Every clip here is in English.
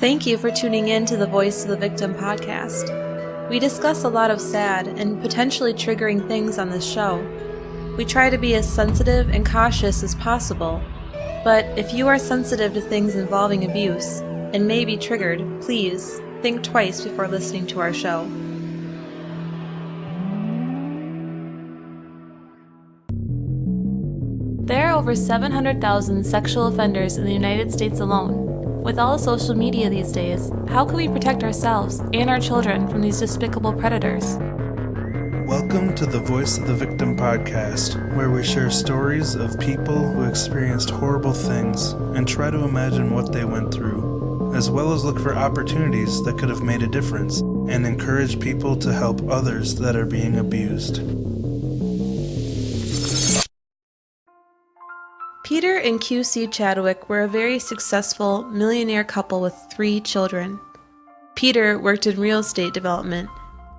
Thank you for tuning in to the Voice of the Victim podcast. We discuss a lot of sad and potentially triggering things on this show. We try to be as sensitive and cautious as possible, but if you are sensitive to things involving abuse and may be triggered, please think twice before listening to our show. There are over 700,000 sexual offenders in the United States alone. With all social media these days, how can we protect ourselves and our children from these despicable predators? Welcome to the Voice of the Victim podcast, where we share stories of people who experienced horrible things and try to imagine what they went through, as well as look for opportunities that could have made a difference and encourage people to help others that are being abused. Peter and Quee Chadwick were a very successful millionaire couple with 3 children. Peter worked in real estate development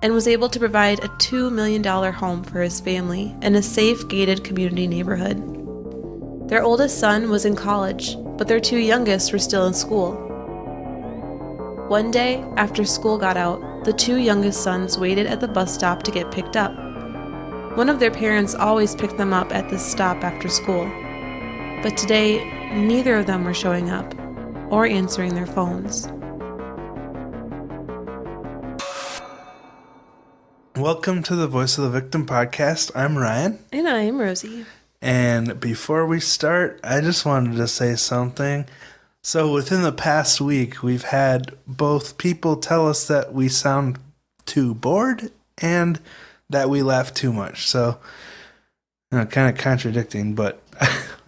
and was able to provide a $2 million home for his family in a safe, gated community neighborhood. Their oldest son was in college, but their 2 youngest were still in school. One day, after school got out, the 2 youngest sons waited at the bus stop to get picked up. One of their parents always picked them up at this stop after school. But today, neither of them were showing up or answering their phones. Welcome to the Voice of the Victim podcast. I'm Ryan. And I'm Rosie. And before we start, I just wanted to say something. So within the past week, we've had both people tell us that we sound too bored and that we laugh too much. So, kind of contradicting, but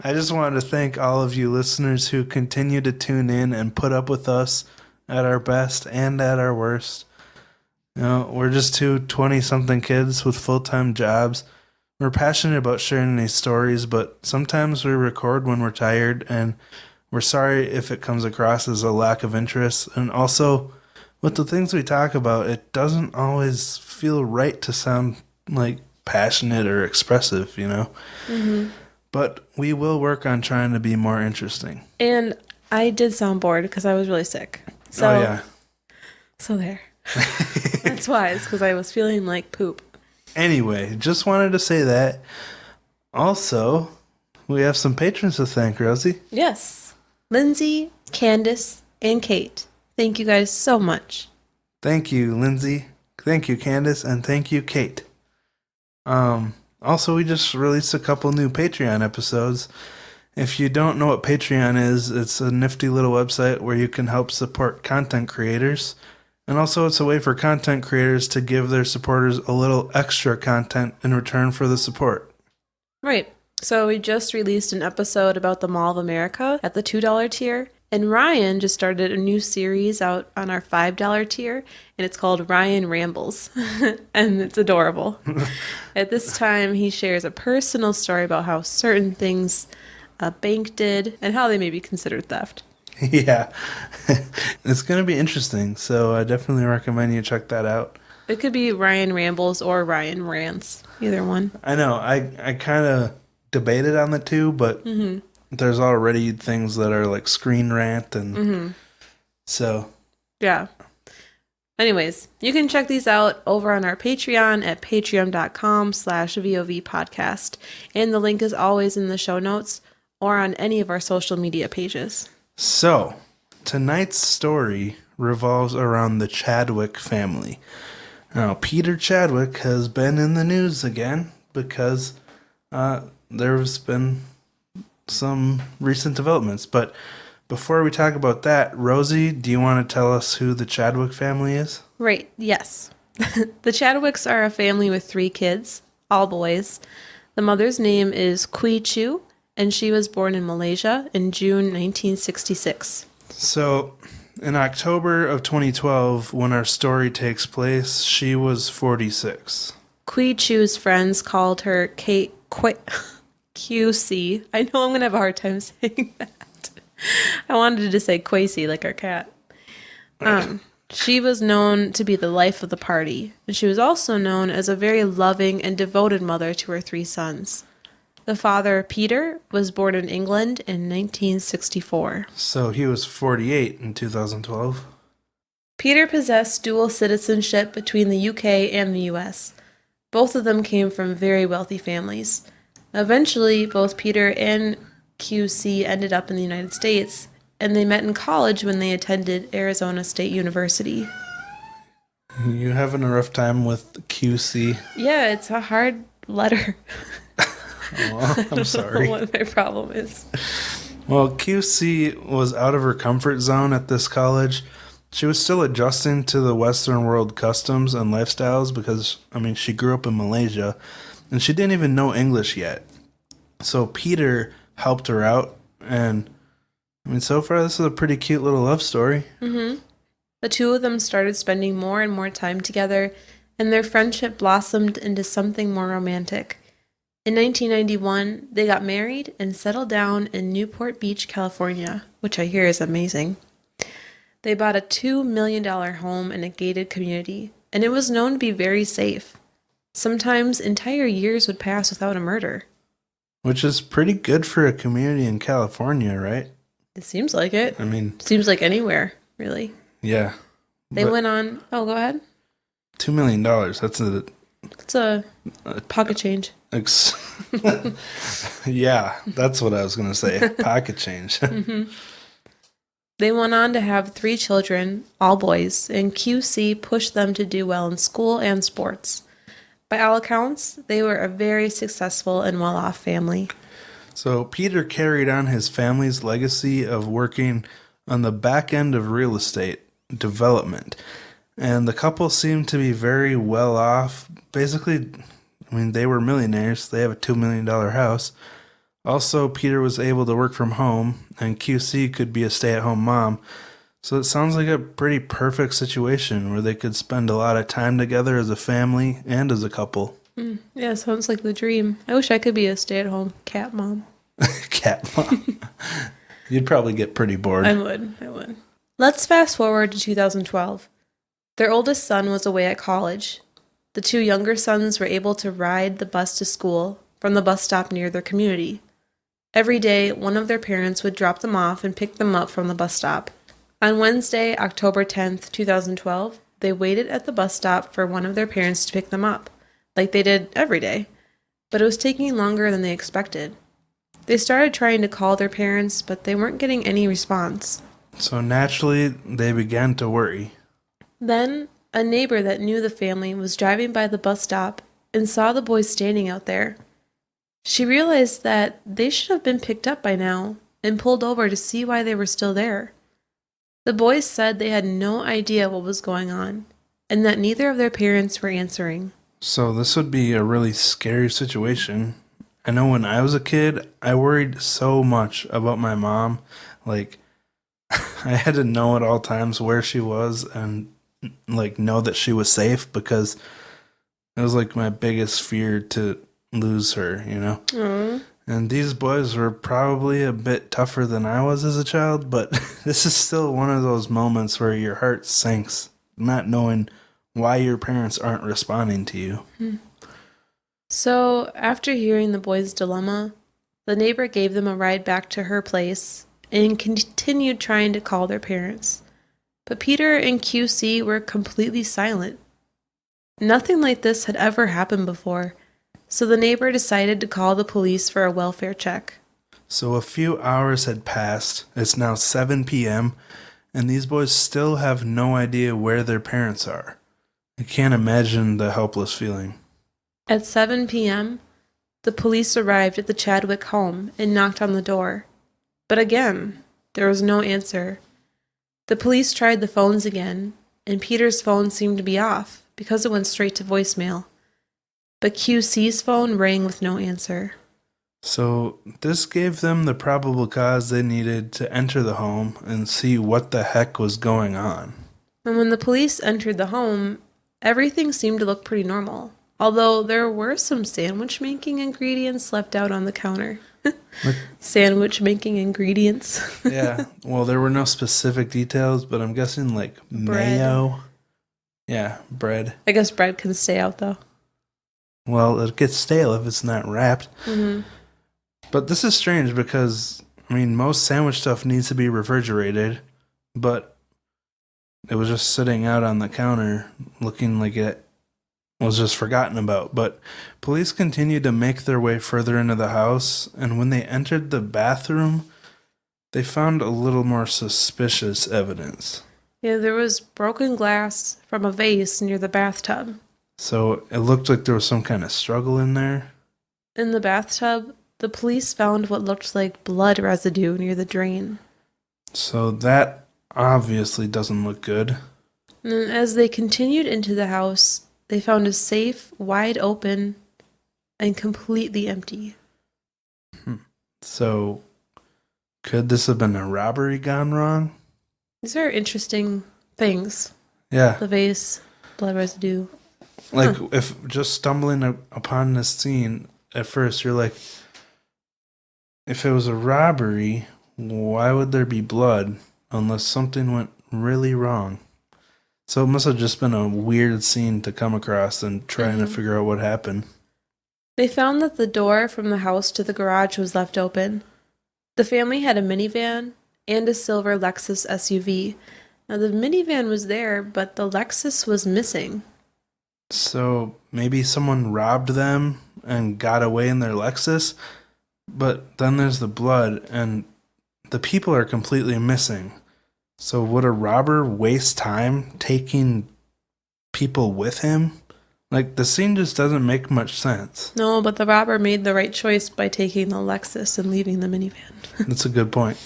I just wanted to thank all of you listeners who continue to tune in and put up with us at our best and at our worst. We're just 2 20-something kids with full-time jobs. We're passionate about sharing these stories, but sometimes we record when we're tired, and we're sorry if it comes across as a lack of interest. And also, with the things we talk about, it doesn't always feel right to sound like passionate or expressive, Mm-hmm. But we will work on trying to be more interesting. And I did sound bored because I was really sick. So, oh, yeah. So there. That's why. It's because I was feeling like poop. Anyway, just wanted to say that. Also, we have some patrons to thank, Rosie. Yes. Lindsay, Candace, and Kate. Thank you guys so much. Thank you, Lindsay. Thank you, Candace. And thank you, Kate. Also, we just released a couple new Patreon episodes. If you don't know what Patreon is, it's a nifty little website where you can help support content creators. And also, it's a way for content creators to give their supporters a little extra content in return for the support. Right. So we just released an episode about the Mall of America at the $2 tier. And Ryan just started a new series out on our $5 tier, and it's called Ryan Rambles, and it's adorable. At this time, he shares a personal story about how certain things a bank did and how they may be considered theft. Yeah, it's going to be interesting, so I definitely recommend you check that out. It could be Ryan Rambles or Ryan Rants, either one. I know, I kind of debated on the two, but... Mm-hmm. There's already things that are like Screen Rant and so. Yeah. Anyways, you can check these out over on our Patreon at patreon.com/VOV podcast. And the link is always in the show notes or on any of our social media pages. So, tonight's story revolves around the Chadwick family. Now, Peter Chadwick has been in the news again because there's been some recent developments. But before we talk about that, Rosie, do you want to tell us who the Chadwick family is? Right, yes. The Chadwicks are a family with 3 kids, all boys. The mother's name is Quee Choo, and she was born in Malaysia in June 1966. So, in October of 2012, when our story takes place, she was 46. Quee Choo's friends called her QC. I know I'm going to have a hard time saying that. I wanted to say Quacy, like our cat. She was known to be the life of the party, and she was also known as a very loving and devoted mother to her 3 sons. The father, Peter, was born in England in 1964. So he was 48 in 2012. Peter possessed dual citizenship between the UK and the US. Both of them came from very wealthy families. Eventually, both Peter and QC ended up in the United States, and they met in college when they attended Arizona State University. You having a rough time with QC? Yeah, it's a hard letter. Oh, I'm sorry. I don't know what my problem is. Well, QC was out of her comfort zone at this college. She was still adjusting to the Western world customs and lifestyles because, she grew up in Malaysia and she didn't even know English yet. So Peter helped her out, and so far this is a pretty cute little love story. Mm-hmm. The two of them started spending more and more time together, and their friendship blossomed into something more romantic. In 1991, they got married and settled down in Newport Beach, California, which I hear is amazing. They bought a $2 million home in a gated community, and it was known to be very safe. Sometimes entire years would pass without a murder. Which is pretty good for a community in California, right? It seems like it. Seems like anywhere, really. Yeah. They went on... Oh, go ahead. $2 million. That's a pocket change. Yeah, that's what I was going to say. Pocket change. Mm-hmm. They went on to have 3 children, all boys, and QC pushed them to do well in school and sports. By all accounts, they were a very successful and well-off family. So Peter carried on his family's legacy of working on the back end of real estate development. And the couple seemed to be very well off. Basically, they were millionaires. They have a $2 million house. Also, Peter was able to work from home, and QC could be a stay-at-home mom. So it sounds like a pretty perfect situation where they could spend a lot of time together as a family and as a couple. Yeah, sounds like the dream. I wish I could be a stay-at-home cat mom. Cat mom. You'd probably get pretty bored. I would. Let's fast forward to 2012. Their oldest son was away at college. The 2 younger sons were able to ride the bus to school from the bus stop near their community. Every day, one of their parents would drop them off and pick them up from the bus stop. On Wednesday, October 10th, 2012, they waited at the bus stop for one of their parents to pick them up, like they did every day. But it was taking longer than they expected. They started trying to call their parents, but they weren't getting any response. So naturally, they began to worry. Then, a neighbor that knew the family was driving by the bus stop and saw the boys standing out there. She realized that they should have been picked up by now and pulled over to see why they were still there. The boys said they had no idea what was going on and that neither of their parents were answering. So this would be a really scary situation. I know when I was a kid, I worried so much about my mom. Like, I had to know at all times where she was and, know that she was safe because it was, my biggest fear to lose her, Aww. And these boys were probably a bit tougher than I was as a child, but this is still one of those moments where your heart sinks, not knowing why your parents aren't responding to you. So, after hearing the boys' dilemma, the neighbor gave them a ride back to her place and continued trying to call their parents. But Peter and QC were completely silent. Nothing like this had ever happened before, so the neighbor decided to call the police for a welfare check. So a few hours had passed. It's now 7 p.m., and these boys still have no idea where their parents are. I can't imagine the helpless feeling. At 7 p.m., the police arrived at the Chadwick home and knocked on the door. But again, there was no answer. The police tried the phones again, and Peter's phone seemed to be off because it went straight to voicemail. But QC's phone rang with no answer. So this gave them the probable cause they needed to enter the home and see what the heck was going on. And when the police entered the home, everything seemed to look pretty normal, although there were some sandwich-making ingredients left out on the counter. Sandwich-making ingredients. Yeah, well, there were no specific details, but I'm guessing bread. Mayo. Yeah, bread. I guess bread can stay out, though. Well, it gets stale if it's not wrapped. Mm-hmm. But this is strange because, I mean, most sandwich stuff needs to be refrigerated, but it was just sitting out on the counter looking like it was just forgotten about. But police continued to make their way further into the house, and when they entered the bathroom, they found a little more suspicious evidence. Yeah, there was broken glass from a vase near the bathtub. So it looked like there was some kind of struggle in there. In the bathtub, the police found what looked like blood residue near the drain. So that obviously doesn't look good. And as they continued into the house, they found a safe wide open and completely empty. So could this have been a robbery gone wrong? These are interesting things. Yeah. The vase, blood residue. Like, if just stumbling upon this scene, at first you're like, if it was a robbery, why would there be blood unless something went really wrong? So it must have just been a weird scene to come across and trying to figure out what happened. They found that the door from the house to the garage was left open. The family had a minivan and a silver Lexus SUV. Now, the minivan was there, but the Lexus was missing. So maybe someone robbed them and got away in their Lexus, but then there's the blood and the people are completely missing. So would a robber waste time taking people with him? Like, the scene just doesn't make much sense. No, but the robber made the right choice by taking the Lexus and leaving the minivan. That's a good point.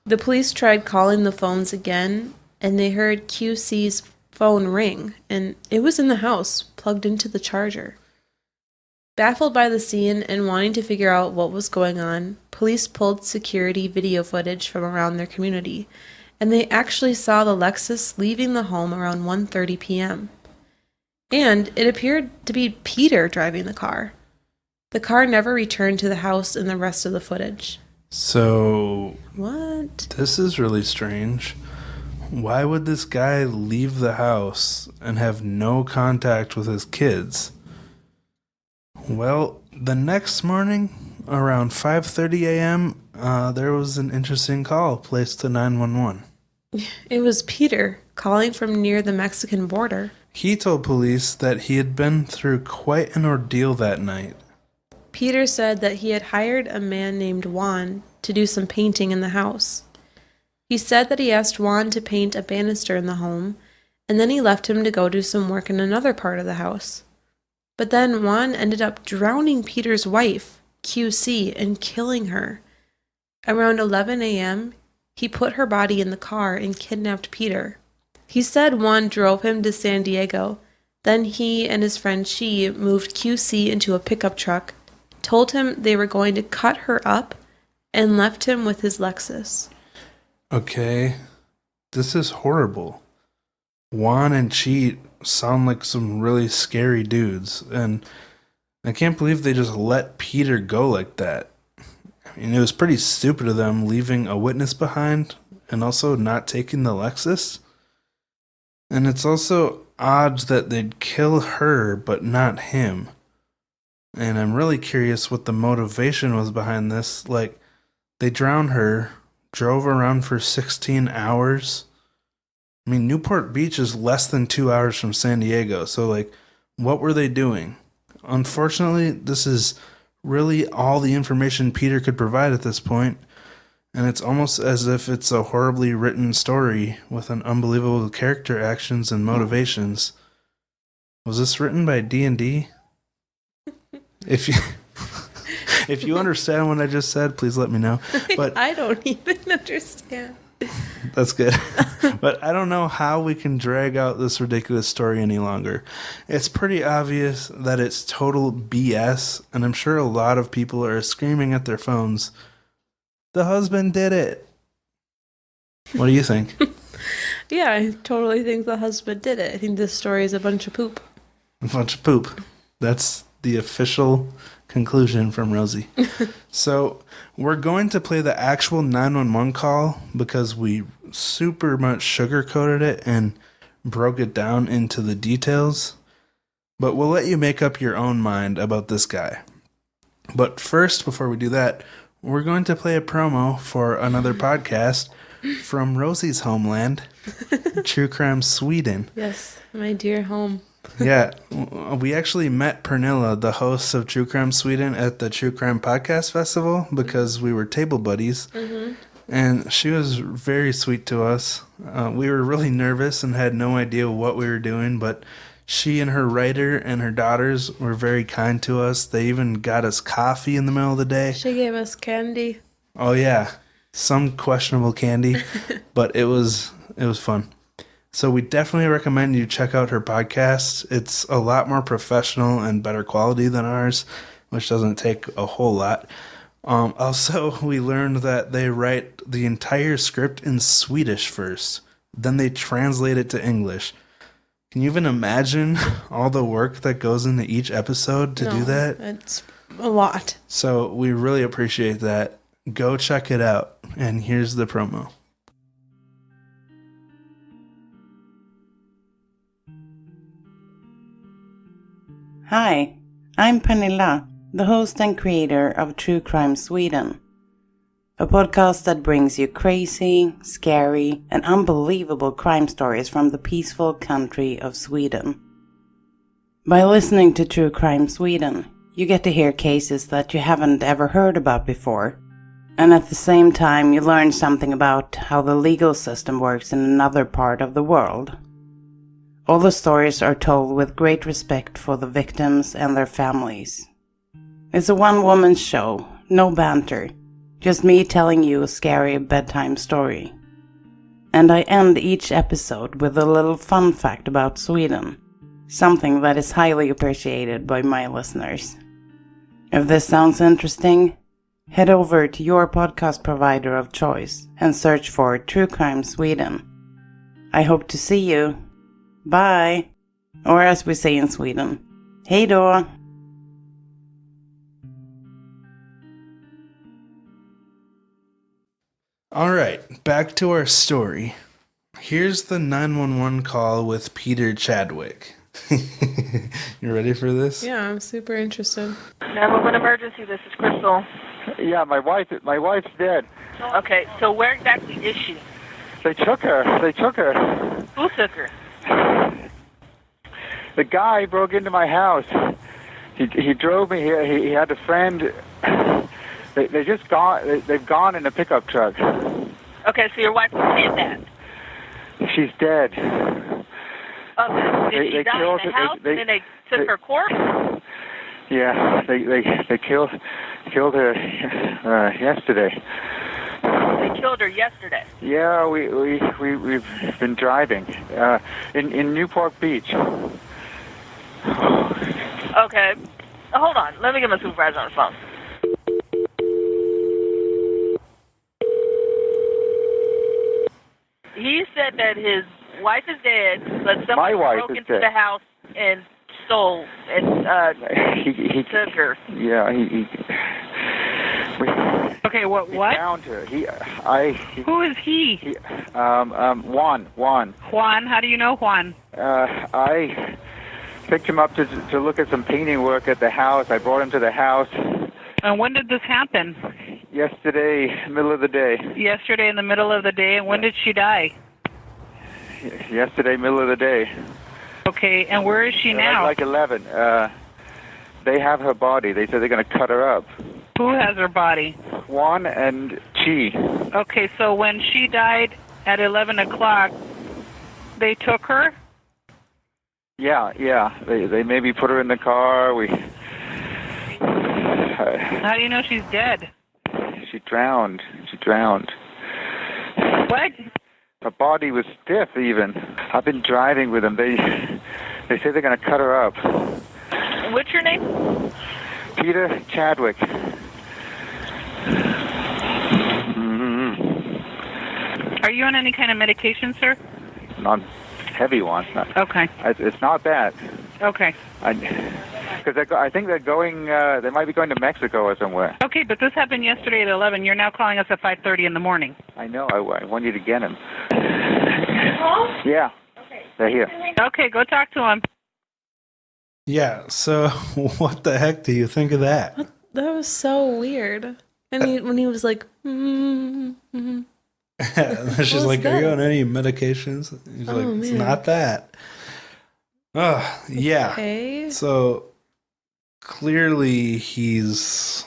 The police tried calling the phones again, and they heard QC's phone ring, and it was in the house, plugged into the charger. Baffled by the scene and wanting to figure out what was going on, police pulled security video footage from around their community, and they actually saw the Lexus leaving the home around 1:30 p.m. And it appeared to be Peter driving the car. The car never returned to the house in the rest of the footage. So, What? this is really strange. Why would this guy leave the house and have no contact with his kids? Well, the next morning, around 5:30 a.m., there was an interesting call placed to 911. It was Peter calling from near the Mexican border. He told police that he had been through quite an ordeal that night. Peter said that he had hired a man named Juan to do some painting in the house. He said that he asked Juan to paint a banister in the home, and then he left him to go do some work in another part of the house. But then Juan ended up drowning Peter's wife, QC, and killing her. Around 11 a.m., he put her body in the car and kidnapped Peter. He said Juan drove him to San Diego. Then he and his friend Chi moved QC into a pickup truck, told him they were going to cut her up, and left him with his Lexus. Okay, this is horrible. Juan and Cheat sound like some really scary dudes, and I can't believe they just let Peter go like that. I mean, it was pretty stupid of them leaving a witness behind and also not taking the Lexus. And it's also odd that they'd kill her but not him. And I'm really curious what the motivation was behind this. Like, they drowned her, drove around for 16 hours. I mean, Newport Beach is less than 2 hours from San Diego. So, like, what were they doing? Unfortunately, this is really all the information Peter could provide at this point. And it's almost as if it's a horribly written story with an unbelievable character actions and motivations. Was this written by D&D? If you if you understand what I just said, please let me know. But I don't even understand. That's good. But I don't know how we can drag out this ridiculous story any longer. It's pretty obvious that it's total BS, and I'm sure a lot of people are screaming at their phones, "The husband did it." What do you think? Yeah, I totally think the husband did it. I think this story is a bunch of poop. A bunch of poop. That's the official conclusion from Rosie. So we're going to play the actual 911 call because we super much sugarcoated it and broke it down into the details. But we'll let you make up your own mind about this guy. But first, before we do that, we're going to play a promo for another podcast from Rosie's homeland, True Crime Sweden. Yes, my dear home. Yeah, we actually met Pernilla, the host of True Crime Sweden, at the True Crime Podcast Festival because we were table buddies. Mm-hmm. And she was very sweet to us. We were really nervous and had no idea what we were doing, but she and her writer and her daughters were very kind to us. They even got us coffee in the middle of the day. She gave us candy. Oh, yeah. Some questionable candy, but it was fun. So we definitely recommend you check out her podcast. It's a lot more professional and better quality than ours, which doesn't take a whole lot. Also, we learned that they write the entire script in Swedish first. Then they translate it to English. Can you even imagine all the work that goes into each episode to do that? It's a lot. So we really appreciate that. Go check it out. And here's the promo. Hi, I'm Pernilla, the host and creator of True Crime Sweden, a podcast that brings you crazy, scary, and unbelievable crime stories from the peaceful country of Sweden. By listening to True Crime Sweden, you get to hear cases that you haven't ever heard about before, and at the same time you learn something about how the legal system works in another part of the world. All the stories are told with great respect for the victims and their families. It's a one-woman show, no banter, just me telling you a scary bedtime story. And I end each episode with a little fun fact about Sweden, something that is highly appreciated by my listeners. If this sounds interesting, head over to your podcast provider of choice and search for True Crime Sweden. I hope to see you. Bye! Or as we say in Sweden, hej då! All right, back to our story. Here's the 911 call with Peter Chadwick. You ready for this? Yeah, I'm super interested. 911 emergency, this is Crystal. Yeah, my wife's dead. Okay, so where exactly is she? They took her. Who took her? The guy broke into my house. He drove me here. He had a friend. They've gone in a pickup truck. Okay, so your wife did that. She's dead. Okay, did she die in the house and then they took her corpse? Yeah, they killed her yesterday. They killed her yesterday. Yeah, we've been driving in Newport Beach. Okay, hold on. Let me get my supervisor on the phone. He said that his wife is dead, but somebody broke into the house and stole and he took her. Yeah, Okay, what? Found her. Who is he? Juan. Juan. How do you know Juan? I picked him up to look at some painting work at the house. I brought him to the house. And when did this happen? Yesterday, middle of the day. Yesterday in the middle of the day. And when did she die? Yesterday, middle of the day. Okay, and where is she now? Like 11. They have her body. They said they're going to cut her up. Who has her body? Juan and Chi. Okay, so when she died at 11 o'clock, they took her? Yeah. They maybe put her in the car. How do you know she's dead? She drowned. What? Her body was stiff even. I've been driving with them. They say they're going to cut her up. What's your name? Peter Chadwick. Are you on any kind of medication, sir? Not heavy one. Okay. It's not bad. Okay. Because I think they're going. They might be going to Mexico or somewhere. Okay, but this happened yesterday at 11. You're now calling us at 5:30 in the morning. I know. I want you to get him. Yeah. Okay. They're here. Okay, go talk to him. Yeah, so what the heck do you think of that? That was so weird. And when he was like, She's like, "Are you on any medications?" He's like, "It's not that." Yeah. Okay. So clearly he's,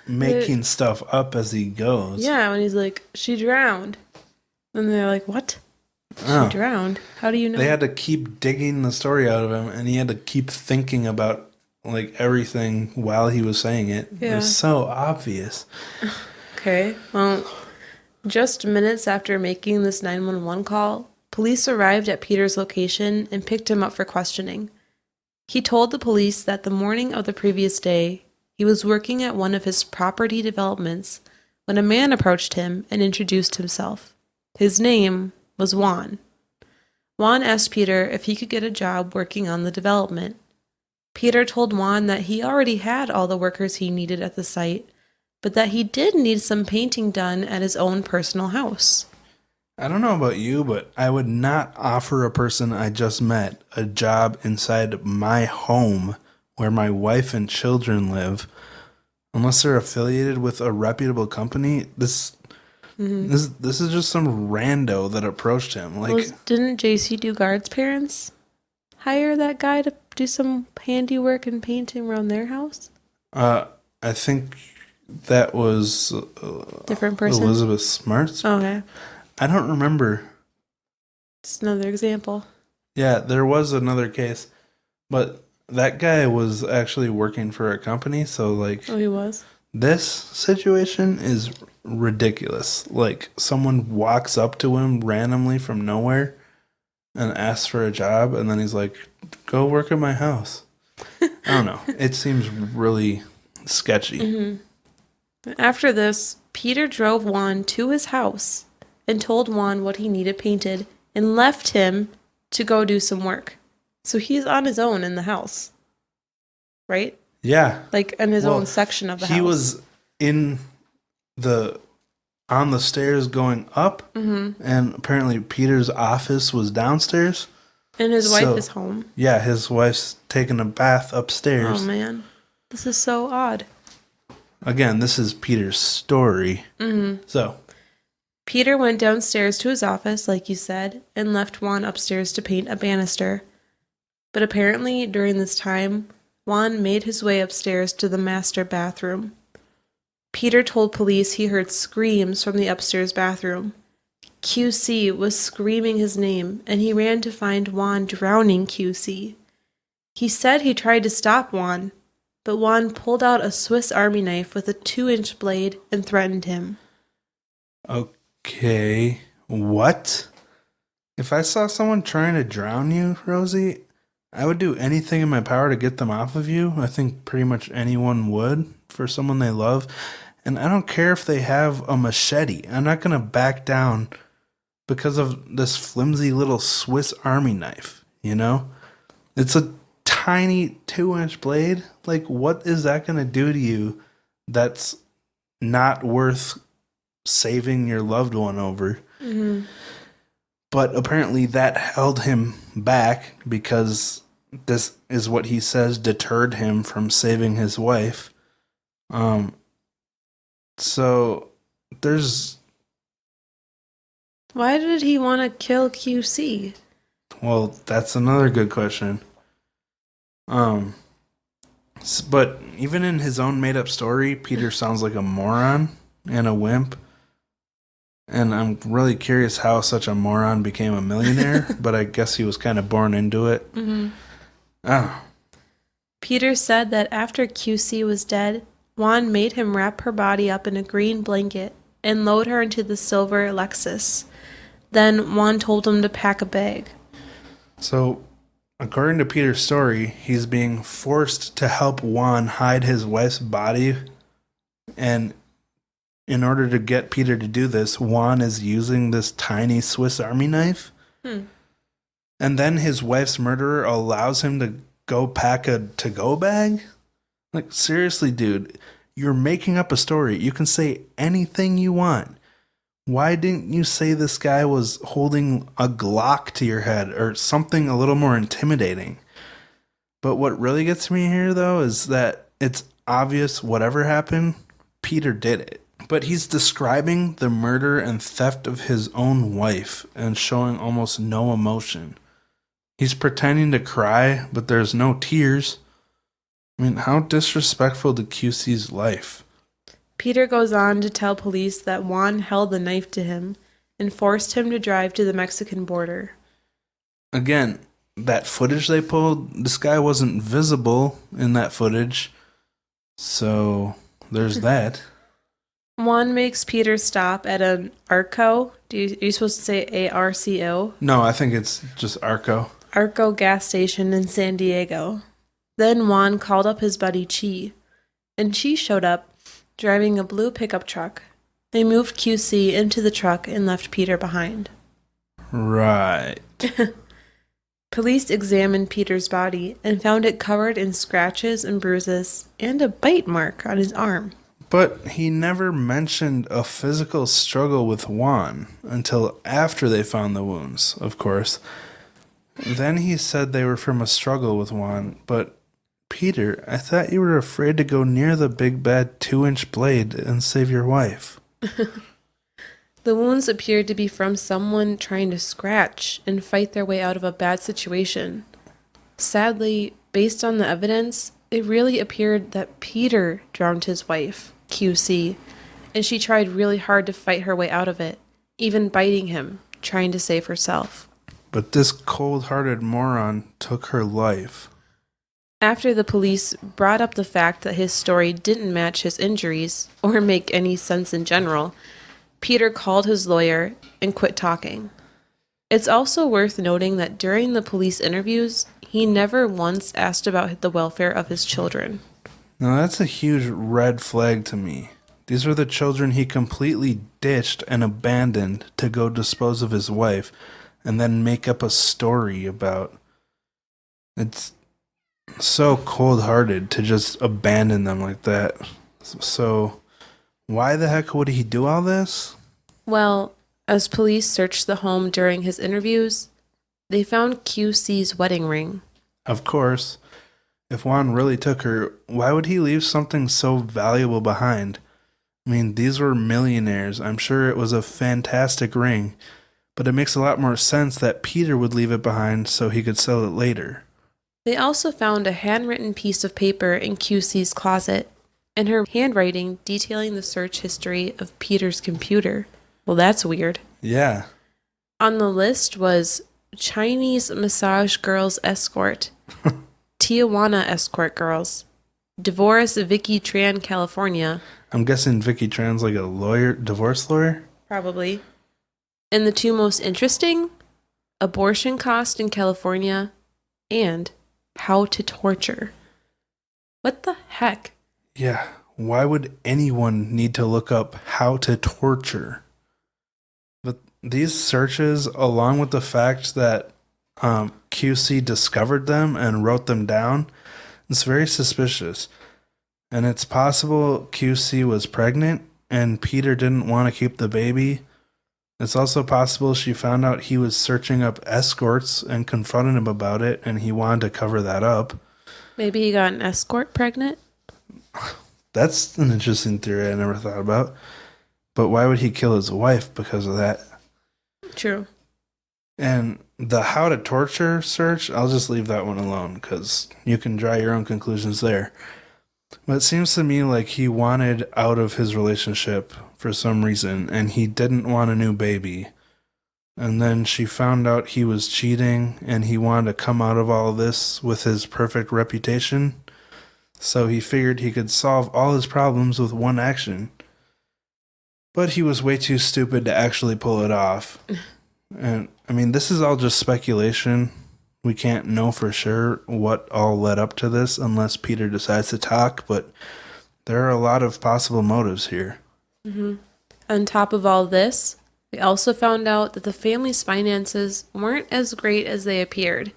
making stuff up as he goes. Yeah, when he's like, she drowned. And they're like, what? She drowned? How do you know? They had to keep digging the story out of him, and he had to keep thinking about, like, everything while he was saying it. Yeah. It was so obvious. Okay, well, just minutes after making this 911 call, police arrived at Peter's location and picked him up for questioning. He told the police that the morning of the previous day, he was working at one of his property developments when a man approached him and introduced himself. His name was Juan. Juan asked Peter if he could get a job working on the development. Peter told Juan that he already had all the workers he needed at the site, but that he did need some painting done at his own personal house. I don't know about you, but I would not offer a person I just met a job inside my home where my wife and children live unless they're affiliated with a reputable company. This is just some rando that approached him. Like, didn't JC Dugard's parents hire that guy to do some handiwork and painting around their house? I think that was different person. Elizabeth Smart's. Okay. I don't remember. Just another example. Yeah, there was another case, but that guy was actually working for a company, so like... Oh, he was? This situation is ridiculous. Like, someone walks up to him randomly from nowhere and asks for a job, and then he's like, go work at my house. I don't know. It seems really sketchy. Mm-hmm. After this, Peter drove Juan to his house and told Juan what he needed painted and left him to go do some work. So he's on his own in the house, right? Yeah. Like in his own section of the house. He was on the stairs going up, and apparently Peter's office was downstairs. And his wife is home. Yeah, his wife's taking a bath upstairs. Oh, man. This is so odd. Again, this is Peter's story. So Peter went downstairs to his office, like you said, and left Juan upstairs to paint a banister. But apparently, during this time, Juan made his way upstairs to the master bathroom. Peter told police he heard screams from the upstairs bathroom. QC was screaming his name, and he ran to find Juan drowning QC. He said he tried to stop Juan, but Juan pulled out a Swiss Army knife with a 2-inch blade and threatened him. Okay, what? If I saw someone trying to drown you, Rosie, I would do anything in my power to get them off of you. I think pretty much anyone would for someone they love. And I don't care if they have a machete. I'm not going to back down because of this flimsy little Swiss Army knife, you know? It's a tiny 2-inch blade. Like, what is that going to do to you that's not worth saving your loved one over? But apparently that held him back because this is what he says deterred him from saving his wife. So there's... Why did he want to kill QC? Well, that's another good question. But even in his own made-up story, Peter sounds like a moron and a wimp. And I'm really curious how such a moron became a millionaire, but I guess he was kind of born into it. Oh. Peter said that after QC was dead, Juan made him wrap her body up in a green blanket and load her into the silver Lexus. Then Juan told him to pack a bag. So, according to Peter's story, he's being forced to help Juan hide his wife's body. And in order to get Peter to do this, Juan is using this tiny Swiss Army knife. And then his wife's murderer allows him to go pack a to-go bag? Like, seriously, dude, you're making up a story. You can say anything you want. Why didn't you say this guy was holding a Glock to your head or something a little more intimidating? But what really gets me here, though, is that it's obvious whatever happened, Peter did it. But he's describing the murder and theft of his own wife and showing almost no emotion. He's pretending to cry, but there's no tears. I mean, how disrespectful to QC's life. Peter goes on to tell police that Juan held the knife to him and forced him to drive to the Mexican border. Again, that footage they pulled, this guy wasn't visible in that footage. So, there's that. Juan makes Peter stop at an Arco. Are you supposed to say ARCO? No, I think it's just Arco. Arco gas station in San Diego. Then Juan called up his buddy Chi, and Chi showed up, driving a blue pickup truck. They moved QC into the truck and left Peter behind. Right. Police examined Peter's body and found it covered in scratches and bruises and a bite mark on his arm. But he never mentioned a physical struggle with Juan until after they found the wounds, of course. Then he said they were from a struggle with Juan, but Peter, I thought you were afraid to go near the big bad 2-inch blade and save your wife. The wounds appeared to be from someone trying to scratch and fight their way out of a bad situation. Sadly, based on the evidence, it really appeared that Peter drowned his wife, QC, and she tried really hard to fight her way out of it, even biting him, trying to save herself. But this cold-hearted moron took her life. After the police brought up the fact that his story didn't match his injuries or make any sense in general, Peter called his lawyer and quit talking. It's also worth noting that during the police interviews, he never once asked about the welfare of his children. Now that's a huge red flag to me. These are the children he completely ditched and abandoned to go dispose of his wife and then make up a story about. It's so cold-hearted to just abandon them like that. So, why the heck would he do all this? Well, as police searched the home during his interviews, they found QC's wedding ring. Of course. If Juan really took her, why would he leave something so valuable behind? I mean, these were millionaires. I'm sure it was a fantastic ring, but it makes a lot more sense that Peter would leave it behind so he could sell it later. They also found a handwritten piece of paper in QC's closet, and her handwriting detailing the search history of Peter's computer. Well, that's weird. Yeah. On the list was Chinese massage girls escort, Tijuana escort girls, divorce Vicky Tran, California. I'm guessing Vicky Tran's like a lawyer, divorce lawyer? Probably. And the two most interesting, abortion cost in California and how to torture. What the heck? Yeah, why would anyone need to look up how to torture? But these searches, along with the fact that QC discovered them and wrote them down, it's very suspicious. And it's possible QC was pregnant and Peter didn't want to keep the baby. It's also possible she found out he was searching up escorts and confronted him about it, and he wanted to cover that up. Maybe he got an escort pregnant? That's an interesting theory I never thought about. But why would he kill his wife because of that? True. And the how to torture search, I'll just leave that one alone because you can draw your own conclusions there. But it seems to me like he wanted out of his relationship for some reason, and he didn't want a new baby. And then she found out he was cheating, and he wanted to come out of all this with his perfect reputation. So he figured he could solve all his problems with one action. But he was way too stupid to actually pull it off. And, I mean, this is all just speculation. We can't know for sure what all led up to this unless Peter decides to talk, but there are a lot of possible motives here. Mm-hmm. On top of all this, we also found out that the family's finances weren't as great as they appeared,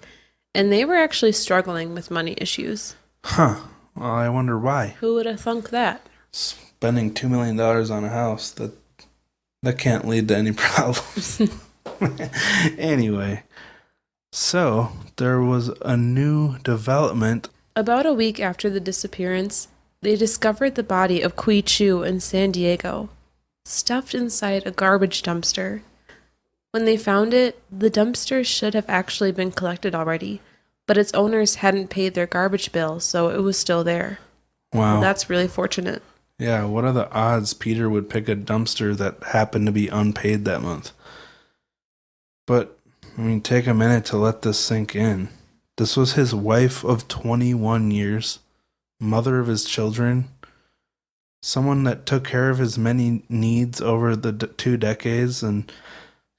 and they were actually struggling with money issues. Huh. Well, I wonder why. Who would have thunk that? Spending $2 million on a house, that can't lead to any problems. Anyway, so there was a new development. About a week after the disappearance, they discovered the body of Quee Choo in San Diego, stuffed inside a garbage dumpster. When they found it, the dumpster should have actually been collected already, but its owners hadn't paid their garbage bill, so it was still there. Wow. Well, that's really fortunate. Yeah, what are the odds Peter would pick a dumpster that happened to be unpaid that month? But, I mean, take a minute to let this sink in. This was his wife of 21 years, mother of his children, someone that took care of his many needs over the 2 decades, and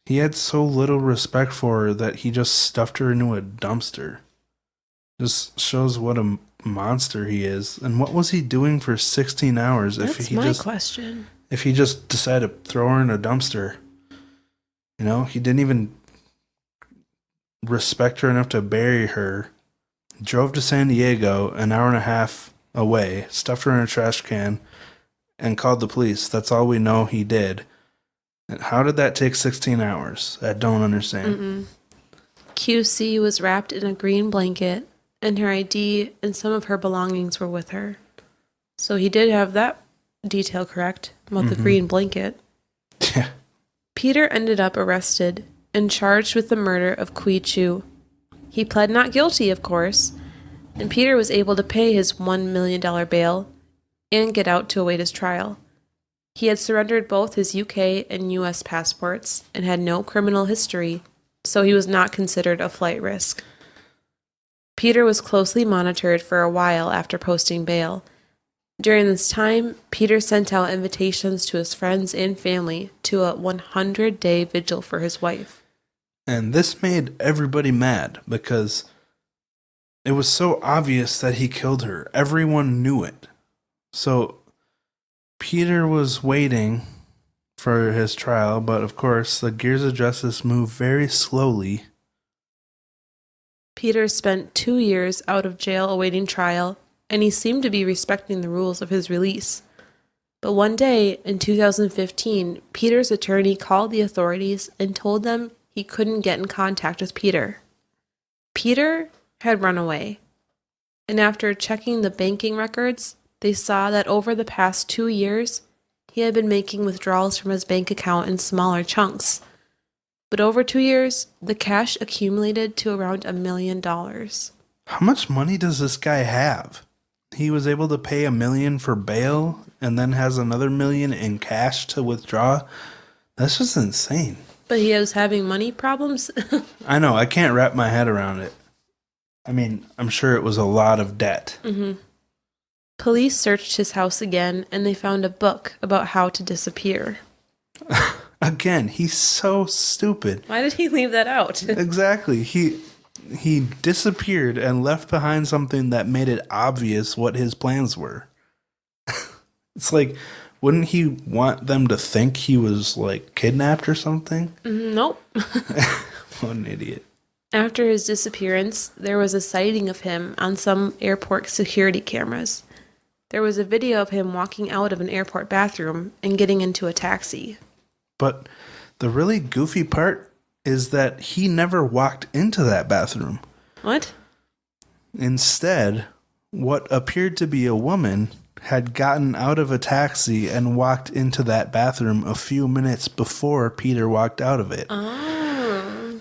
he had so little respect for her that he just stuffed her into a dumpster. Just shows what a monster he is. And what was he doing for 16 hours That's my question. If he just decided to throw her in a dumpster? You know, he didn't even respect her enough to bury her. Drove to San Diego, an hour and a half away, stuffed her in a trash can, and called the police. That's all we know he did. And how did that take 16 hours? I don't understand. QC was wrapped in a green blanket, and her ID and some of her belongings were with her. So he did have that detail correct about the green blanket. Yeah. Peter ended up arrested and charged with the murder of Quee Choo. He pled not guilty, of course, and Peter was able to pay his $1 million bail and get out to await his trial. He had surrendered both his UK and US passports and had no criminal history, so he was not considered a flight risk. Peter was closely monitored for a while after posting bail. During this time, Peter sent out invitations to his friends and family to a 100-day vigil for his wife. And this made everybody mad because it was so obvious that he killed her. Everyone knew it. So Peter was waiting for his trial, but of course, the gears of justice move very slowly. Peter spent 2 years out of jail awaiting trial, and he seemed to be respecting the rules of his release. But one day, in 2015, Peter's attorney called the authorities and told them he couldn't get in contact with Peter. Peter had run away, and after checking the banking records, they saw that over the past 2 years, he had been making withdrawals from his bank account in smaller chunks. But over 2 years, the cash accumulated to around $1 million. How much money does this guy have? He was able to pay $1 million for bail and then has another $1 million in cash to withdraw. That's just insane. But he was having money problems? I know, I can't wrap my head around it. I mean, I'm sure it was a lot of debt. Police searched his house again, and they found a book about how to disappear. Again, he's so stupid. Why did he leave that out? Exactly. He disappeared and left behind something that made it obvious what his plans were. It's like, wouldn't he want them to think he was, like, kidnapped or something? Nope. What an idiot. After his disappearance, there was a sighting of him on some airport security cameras. There was a video of him walking out of an airport bathroom and getting into a taxi. But the really goofy part is that he never walked into that bathroom. What? Instead, what appeared to be a woman had gotten out of a taxi and walked into that bathroom a few minutes before Peter walked out of it. Oh.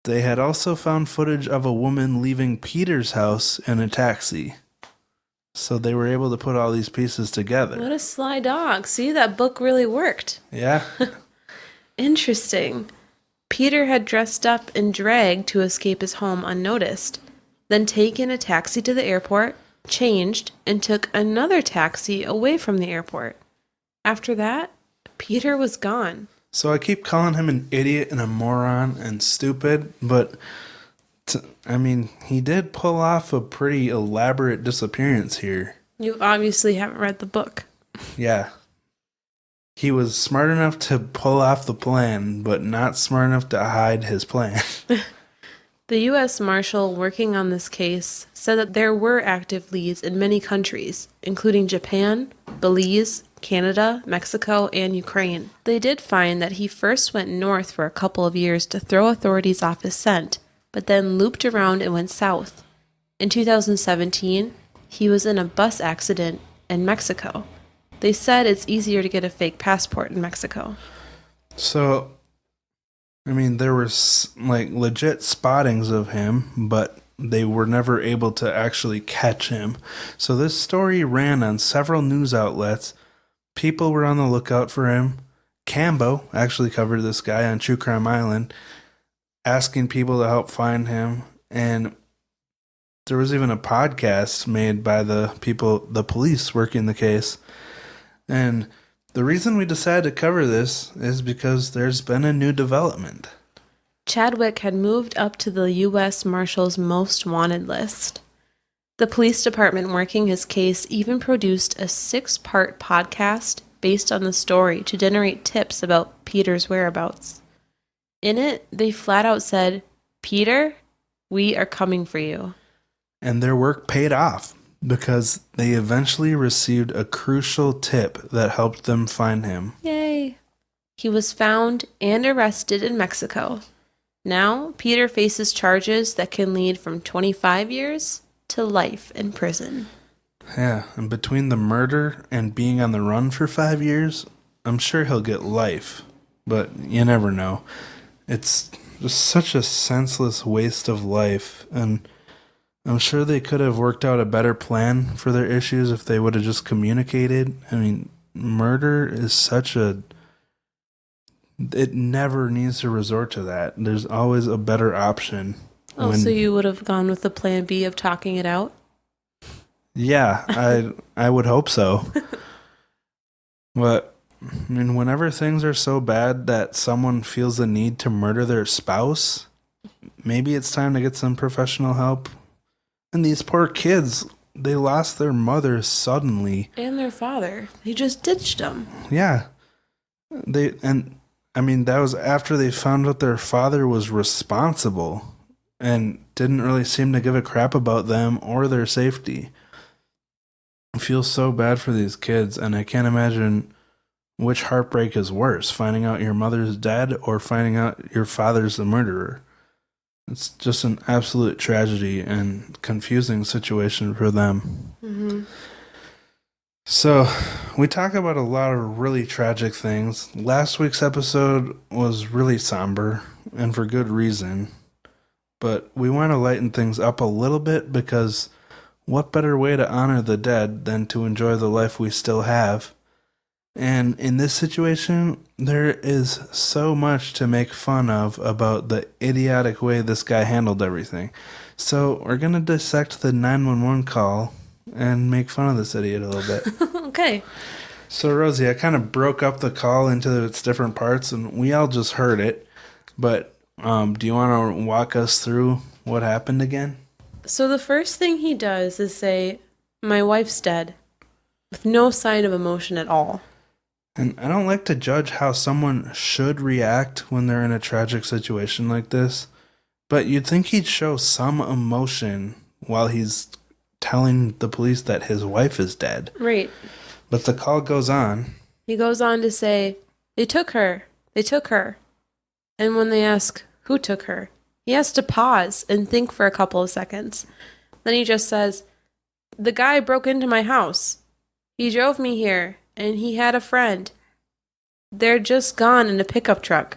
They had also found footage of a woman leaving Peter's house in a taxi. So they were able to put all these pieces together. What a sly dog. See, that book really worked. Yeah. Interesting. Peter had dressed up and dragged to escape his home unnoticed, then taken a taxi to the airport, changed, and took another taxi away from the airport. After that, Peter was gone. So I keep calling him an idiot and a moron and stupid, but I mean, he did pull off a pretty elaborate disappearance here. You obviously haven't read the book. Yeah. He was smart enough to pull off the plan, but not smart enough to hide his plan. The U.S. Marshal working on this case said that there were active leads in many countries, including Japan, Belize, Canada, Mexico, and Ukraine. They did find that he first went north for a couple of years to throw authorities off his scent, but then looped around and went south. In 2017, he was in a bus accident in Mexico. They said it's easier to get a fake passport in Mexico. So, I mean, there were like legit spottings of him, but they were never able to actually catch him. So this story ran on several news outlets. People were on the lookout for him. Cambo actually covered this guy on True Crime Island, asking people to help find him. And there was even a podcast made by the police working the case. And the reason we decided to cover this is because there's been a new development. Chadwick had moved up to the U.S. Marshal's most wanted list. The police department working his case even produced a 6-part podcast based on the story to generate tips about Peter's whereabouts. In it, they flat out said, "Peter, we are coming for you." And their work paid off because they eventually received a crucial tip that helped them find him. Yay! He was found and arrested in Mexico. Now, Peter faces charges that can lead from 25 years to life in prison. Yeah, and between the murder and being on the run for 5 years, I'm sure he'll get life. But you never know. It's just such a senseless waste of life, and I'm sure they could have worked out a better plan for their issues if they would have just communicated. I mean, murder is such a... It never needs to resort to that. There's always a better option. Oh, so you would have gone with the plan B of talking it out? Yeah, I would hope so. But, I mean, whenever things are so bad that someone feels the need to murder their spouse, maybe it's time to get some professional help. And these poor kids, they lost their mother suddenly. And their father. He just ditched them. Yeah. That was after they found out their father was responsible and didn't really seem to give a crap about them or their safety. I feel so bad for these kids, and I can't imagine which heartbreak is worse, finding out your mother's dead or finding out your father's the murderer. It's just an absolute tragedy and confusing situation for them. Mm-hmm. So, we talk about a lot of really tragic things. Last week's episode was really somber, and for good reason. But we want to lighten things up a little bit because what better way to honor the dead than to enjoy the life we still have? And in this situation, there is so much to make fun of about the idiotic way this guy handled everything. So we're going to dissect the 911 call and make fun of this idiot a little bit. Okay. So Rosie, I kind of broke up the call into its different parts, and we all just heard it. But do you want to walk us through what happened again? So the first thing he does is say, "My wife's dead," with no sign of emotion at all. And I don't like to judge how someone should react when they're in a tragic situation like this, but you'd think he'd show some emotion while he's telling the police that his wife is dead. Right. But the call goes on. He goes on to say, They took her. And when they ask, who took her? He has to pause and think for a couple of seconds. Then he just says, "The guy broke into my house. He drove me here, and he had a friend. They're just gone in a pickup truck."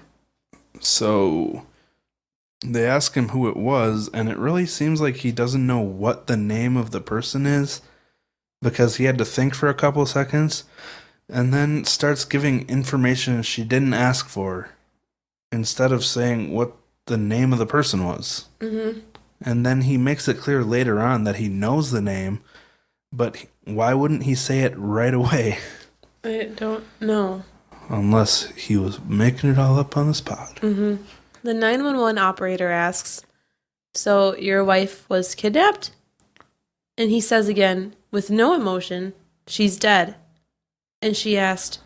So they ask him who it was, and it really seems like he doesn't know what the name of the person is because he had to think for a couple seconds and then starts giving information she didn't ask for instead of saying what the name of the person was. Mm-hmm. And then he makes it clear later on that he knows the name, but why wouldn't he say it right away? I don't know. Unless he was making it all up on the spot. Mm-hmm. The 911 operator asks, "So your wife was kidnapped?" And he says again, with no emotion, "She's dead." And she asked,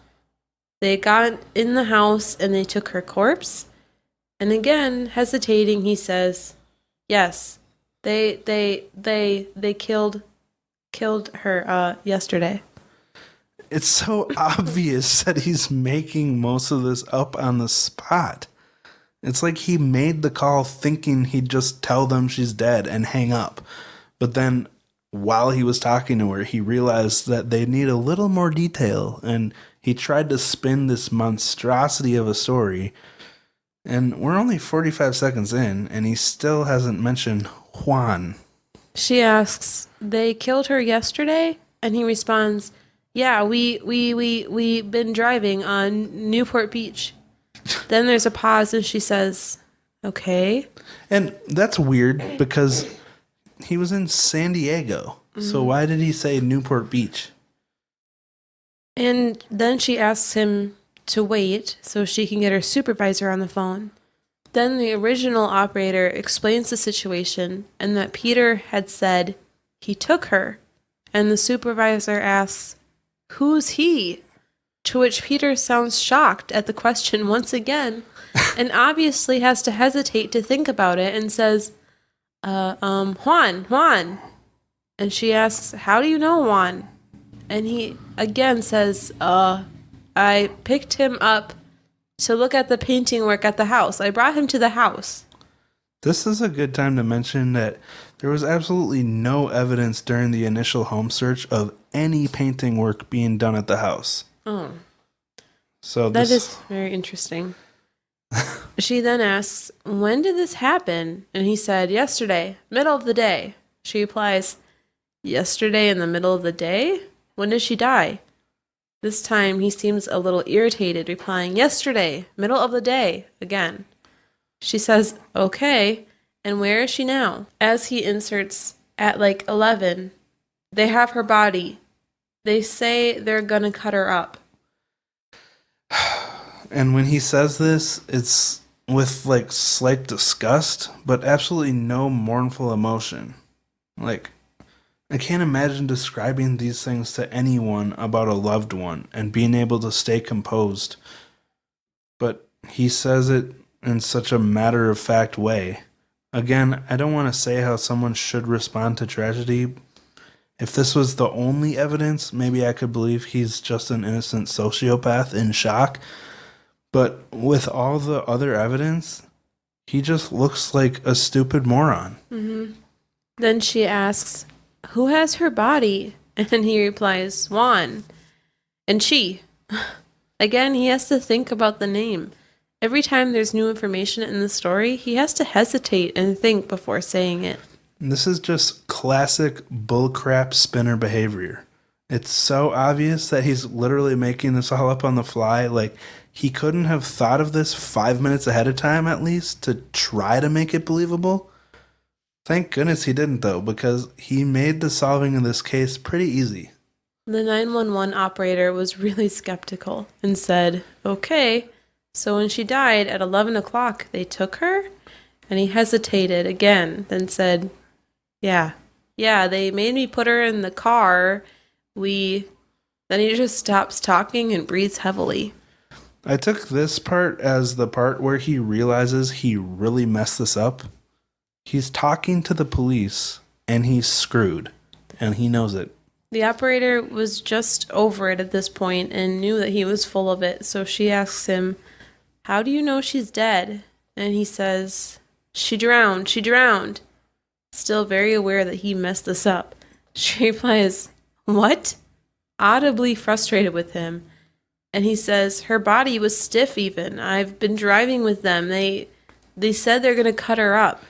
"They got in the house and they took her corpse?" And again, hesitating, he says, "Yes, they killed her yesterday." It's so obvious that he's making most of this up on the spot. It's like he made the call thinking he'd just tell them she's dead and hang up. But then while he was talking to her, he realized that they need a little more detail, and he tried to spin this monstrosity of a story. And we're only 45 seconds in, and he still hasn't mentioned Juan. She asks, "They killed her yesterday?" And he responds, "Yeah, we been driving on Newport Beach." Then there's a pause, and she says, "Okay." And that's weird because he was in San Diego. So why did he say Newport Beach? And then she asks him to wait so she can get her supervisor on the phone. Then the original operator explains the situation and that Peter had said he took her. And the supervisor asks, "Who's he?" To which Peter sounds shocked at the question once again and obviously has to hesitate to think about it and says, Juan. And she asks, "How do you know Juan?" And he again says, "I picked him up to look at the painting work at the house. I brought him to the house." This is a good time to mention that there was absolutely no evidence during the initial home search of any painting work being done at the house. Oh. So That is very interesting. She then asks, "When did this happen?" And he said, "Yesterday, middle of the day." She replies, "Yesterday in the middle of the day? When did she die?" This time he seems a little irritated, replying, "Yesterday, middle of the day," again. She says, "Okay, and where is she now?" As he inserts, "At like 11, they have her body. They say they're gonna cut her up." And when he says this, it's with like slight disgust, but absolutely no mournful emotion. Like, I can't imagine describing these things to anyone about a loved one and being able to stay composed. But he says it in such a matter-of-fact way. Again, I don't want to say how someone should respond to tragedy. If this was the only evidence, maybe I could believe he's just an innocent sociopath in shock. But with all the other evidence, he just looks like a stupid moron. Mm-hmm. Then she asks, "Who has her body?" And he replies, "Juan." And she. Again, he has to think about the name. Every time there's new information in the story, he has to hesitate and think before saying it. This is just classic bullcrap spinner behavior. It's so obvious that he's literally making this all up on the fly. Like, he couldn't have thought of this 5 minutes ahead of time, at least, to try to make it believable. Thank goodness he didn't, though, because he made the solving of this case pretty easy. The 911 operator was really skeptical and said, "Okay, so when she died at 11 o'clock, they took her?" And he hesitated again, then said, Yeah, they made me put her in the car. Then he just stops talking and breathes heavily. I took this part as the part where he realizes he really messed this up. He's talking to the police, and he's screwed, and he knows it. The operator was just over it at this point and knew that he was full of it, so she asks him, "How do you know she's dead?" And he says, She drowned. Still very aware that he messed this up. She replies, "What?" Audibly frustrated with him. And he says, "Her body was stiff even. I've been driving with them. They said they're going to cut her up."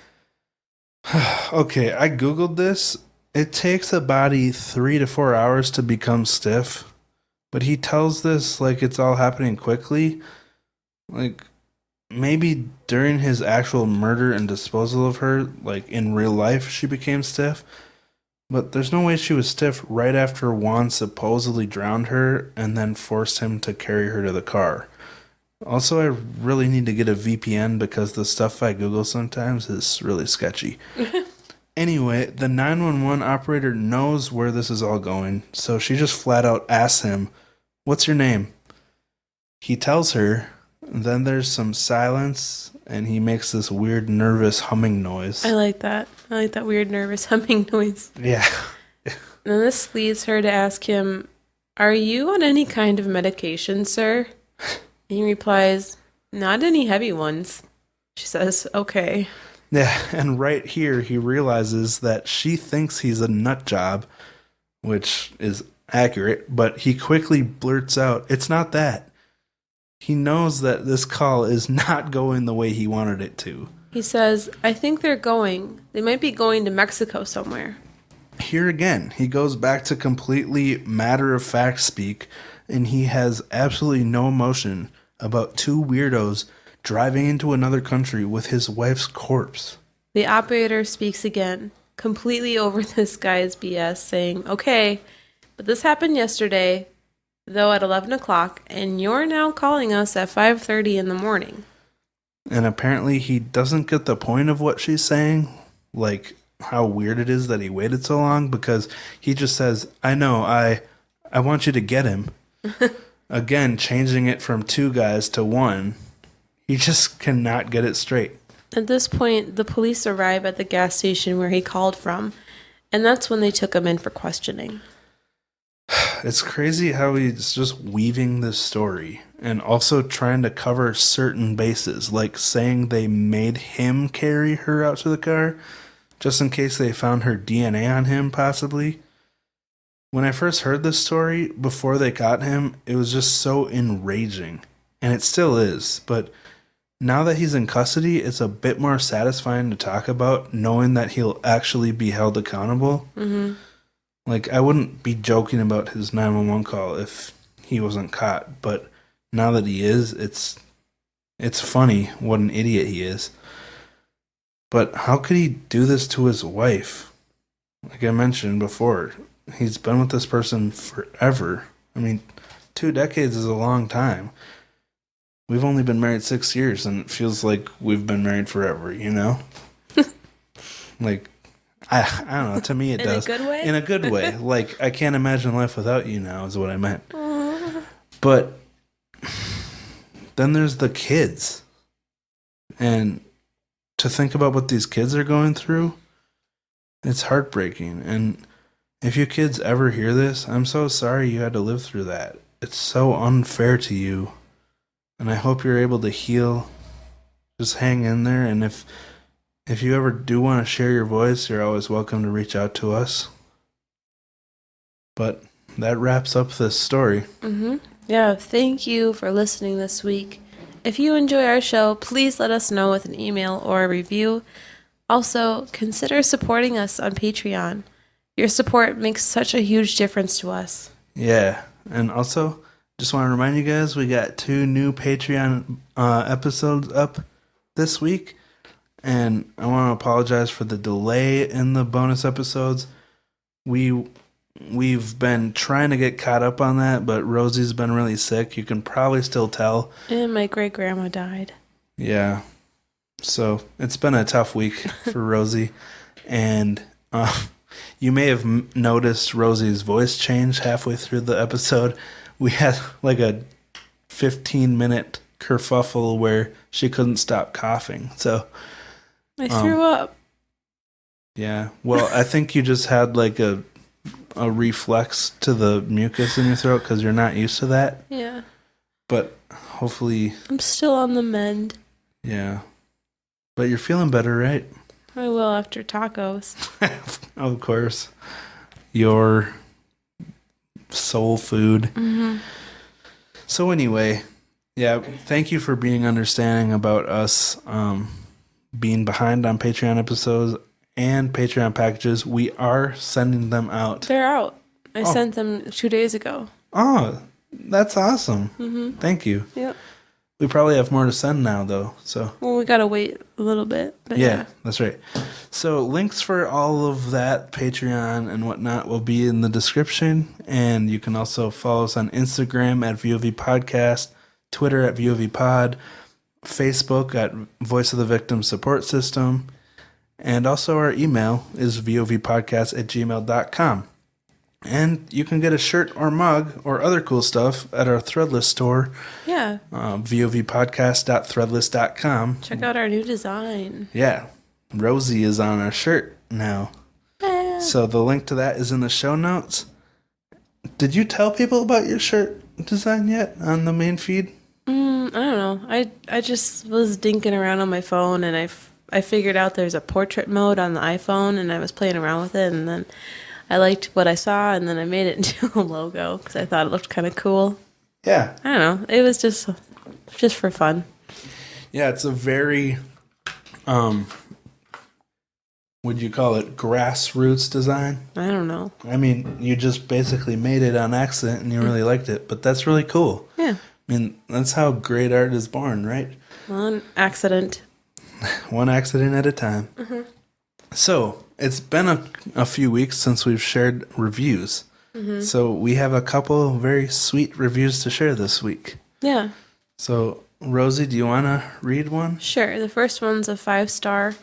Okay, I googled this. It takes a body 3 to 4 hours to become stiff, but he tells this like it's all happening quickly. Like, maybe during his actual murder and disposal of her, like in real life, she became stiff. But there's no way she was stiff right after Juan supposedly drowned her and then forced him to carry her to the car. Also, I really need to get a VPN because the stuff I Google sometimes is really sketchy. Anyway, the 911 operator knows where this is all going, so she just flat out asks him, "What's your name?" He tells her, then there's some silence, and he makes this weird, nervous humming noise. I like that. I like that weird, nervous humming noise. Yeah. And this leads her to ask him, "Are you on any kind of medication, sir?" And he replies, "Not any heavy ones." She says, "Okay." Yeah, and right here he realizes that she thinks he's a nut job, which is accurate, but he quickly blurts out, "It's not that." He knows that this call is not going the way he wanted it to. He says, "I think they're going. They might be going to Mexico somewhere." Here again, he goes back to completely matter-of-fact speak, and he has absolutely no emotion about two weirdos driving into another country with his wife's corpse. The operator speaks again, completely over this guy's BS, saying, "Okay, but this happened yesterday, though at 11 o'clock, and you're now calling us at 5:30 in the morning." And apparently he doesn't get the point of what she's saying, like how weird it is that he waited so long, because he just says, "I know, I want you to get him." Again, changing it from two guys to one. He just cannot get it straight. At this point, the police arrive at the gas station where he called from, and that's when they took him in for questioning. It's crazy how he's just weaving this story and also trying to cover certain bases, like saying they made him carry her out to the car just in case they found her DNA on him, possibly. When I first heard this story, before they got him, it was just so enraging. And it still is, but now that he's in custody, it's a bit more satisfying to talk about, knowing that he'll actually be held accountable. Mm-hmm. Like, I wouldn't be joking about his 911 call if he wasn't caught, but now that he is, it's funny what an idiot he is. But how could he do this to his wife? Like I mentioned before, he's been with this person forever. I mean, 2 decades is a long time. We've only been married 6 years, and it feels like we've been married forever, you know? Like, I don't know. To me, it does. In a good way? In a good way. Like, I can't imagine life without you now, is what I meant. But then there's the kids. And to think about what these kids are going through, it's heartbreaking. And if you kids ever hear this, I'm so sorry you had to live through that. It's so unfair to you. And I hope you're able to heal. Just hang in there. And if you ever do want to share your voice, you're always welcome to reach out to us. But that wraps up this story. Mm-hmm. Yeah, thank you for listening this week. If you enjoy our show, please let us know with an email or a review. Also, consider supporting us on Patreon. Your support makes such a huge difference to us. Yeah, and also, just want to remind you guys, we got 2 new Patreon episodes up this week. And I want to apologize for the delay in the bonus episodes. We've been trying to get caught up on that, but Rosie's been really sick. You can probably still tell. And my great-grandma died. Yeah. So it's been a tough week for Rosie. And you may have noticed Rosie's voice change halfway through the episode. We had like a 15-minute kerfuffle where she couldn't stop coughing. So I threw up. Yeah. Well, I think you just had like a reflex to the mucus in your throat because you're not used to that. Yeah. But hopefully... I'm still on the mend. Yeah. But you're feeling better, right? I will after tacos. Of course. Your soul food. Mm-hmm. So anyway, yeah, thank you for being understanding about us being behind on Patreon episodes and Patreon packages. We are sending them out. They're out. I sent them 2 days ago. Oh, that's awesome. Mm-hmm. Thank you. Yep. We probably have more to send now, though. So. Well, we gotta wait a little bit. But yeah, that's right. So links for all of that, Patreon and whatnot, will be in the description. And you can also follow us on Instagram at VOV Podcast, Twitter at VOV Pod, Facebook at Voice of the Victim Support System. And also our email is vovpodcast@gmail.com. And you can get a shirt or mug or other cool stuff at our Threadless store. Yeah. vovpodcast.threadless.com. Check out our new design. Yeah. Rosie is on our shirt now. So the link to that is in the show notes. Did you tell people about your shirt design yet on the main feed? I don't know. I just was dinking around on my phone and I I figured out there's a portrait mode on the iPhone, and I was playing around with it, and then I liked what I saw, and then I made it into a logo because I thought it looked kind of cool. Yeah. I don't know. It was just for fun. Yeah, it's a very, would you call it grassroots design? I don't know. I mean, you just basically made it on accident and you really liked it, but that's really cool. Yeah. I mean, that's how great art is born, right? One accident. One accident at a time. Mm-hmm. So, it's been a few weeks since we've shared reviews. Mm-hmm. So, we have a couple very sweet reviews to share this week. Yeah. So, Rosie, do you want to read one? Sure. The first one's a 5-star,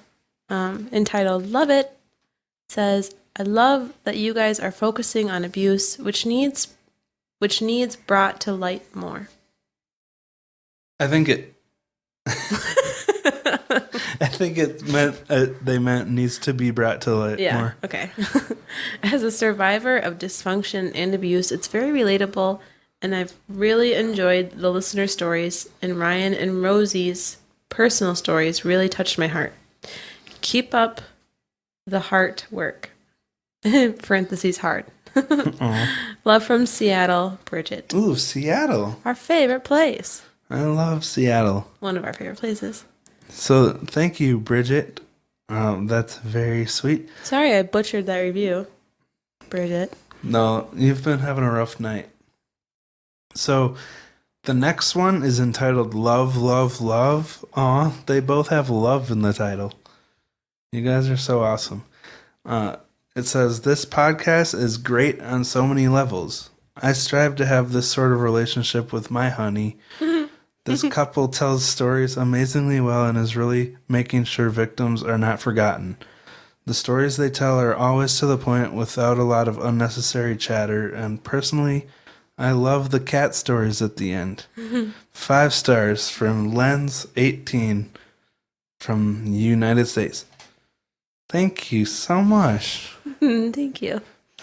entitled "Love It." It says, "I love that you guys are focusing on abuse, which needs brought to light more." I think it. I think it meant they meant needs to be brought to light more. Okay. As a survivor of dysfunction and abuse, it's very relatable, and I've really enjoyed the listener stories, and Ryan and Rosie's personal stories really touched my heart. Keep up the heart work. Parentheses hard. Love from Seattle, Bridget. Ooh, Seattle. Our favorite place. I love Seattle. One of our favorite places. So, thank you, Bridget. That's very sweet. Sorry I butchered that review, Bridget. No, you've been having a rough night. So, the next one is entitled Love, Love, Love. Aw, they both have love in the title. You guys are so awesome. It says, "This podcast is great on so many levels. I strive to have this sort of relationship with my honey. This couple tells stories amazingly well and is really making sure victims are not forgotten. The stories they tell are always to the point without a lot of unnecessary chatter, and personally, I love the cat stories at the end." 5 stars from Lens18 from the United States. Thank you so much. Thank you.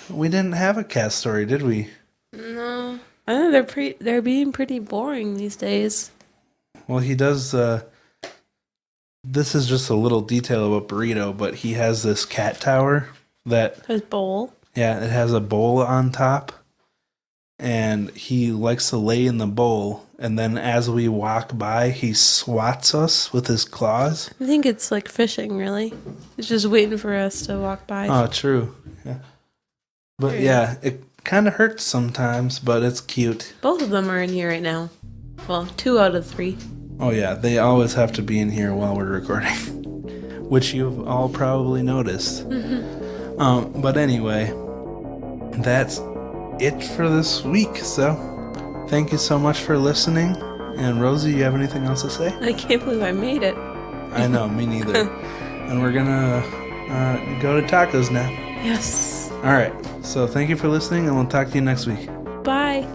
We didn't have a cat story, did we? No. I know they're being pretty boring these days. Well, he does, this is just a little detail about Burrito, but he has this cat tower that... His bowl. Yeah, it has a bowl on top, and he likes to lay in the bowl, and then as we walk by, he swats us with his claws. I think it's like fishing, really. It's just waiting for us to walk by. Oh, true. Yeah. But yeah, it kind of hurts sometimes, but it's cute. Both of them are in here right now. Well, 2 out of 3. Oh yeah, they always have to be in here while we're recording, which you've all probably noticed. But anyway, that's it for this week. So, thank you so much for listening. And Rosie, you have anything else to say? I can't believe I made it. I know, me neither. And we're gonna go to tacos now. Yes. All right. So thank you for listening, and we'll talk to you next week. Bye.